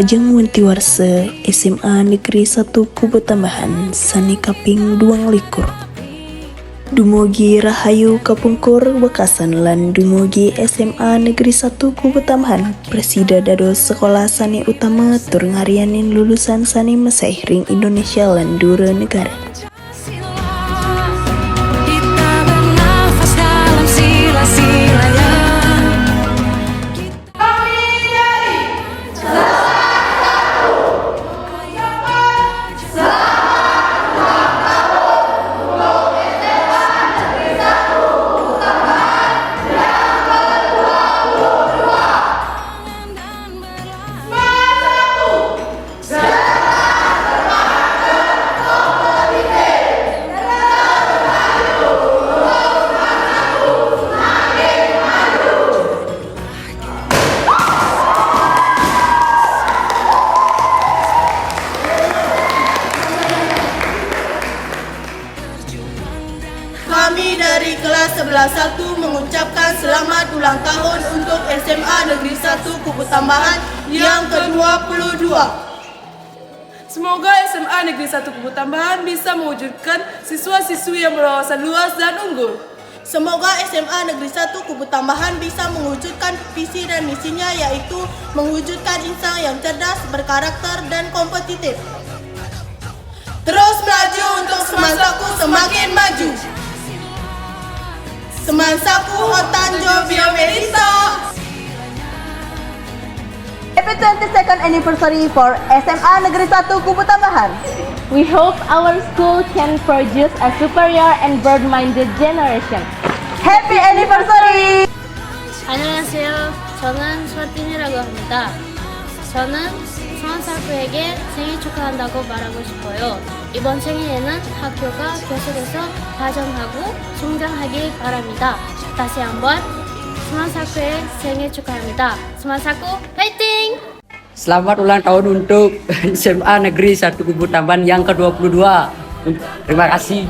Hajeng Wentiwarse SMA Negeri 1 Kubu Tambahan Sani Kaping 22 Dumugi Rahayu Kapungkur Bekasan lan dumugi SMA Negeri 1 Kubu Tambahan Presida dados sekolah sani utama tur ngarianin lulusan sani mesih ring Indonesia lan dure negara. Kami dari kelas 11-1 mengucapkan selamat ulang tahun untuk SMA Negeri 1 Kubu Tambahan yang ke-22. Semoga SMA Negeri 1 Kubu Tambahan bisa mewujudkan siswa-siswi yang berwawasan luas dan unggul. Semoga SMA Negeri 1 Kubu Tambahan bisa mewujudkan visi dan misinya, yaitu mewujudkan insan yang cerdas, berkarakter, dan kompetitif. Terus melaju untuk Semansaku semakin maju. Semansaku Hotanjo Biomerita. Happy 22nd anniversary for SMA Negeri 1 Kubu Tambahan. We hope our school can produce a superior and broad-minded generation. Happy anniversary! 안녕하세요. 저는 서틴이라고 합니다. 저는 수원사구에게 생일 축하한다고 말하고 싶어요. 이번 생일에는 학교가 계속해서 발전하고 성장하길 바랍니다. 다시 한번 수원사구의 생일 축하합니다. 수원사구 파이팅! Selamat ulang tahun untuk SMA Negeri 1 Kubu Tambahan yang ke-22. Terima kasih.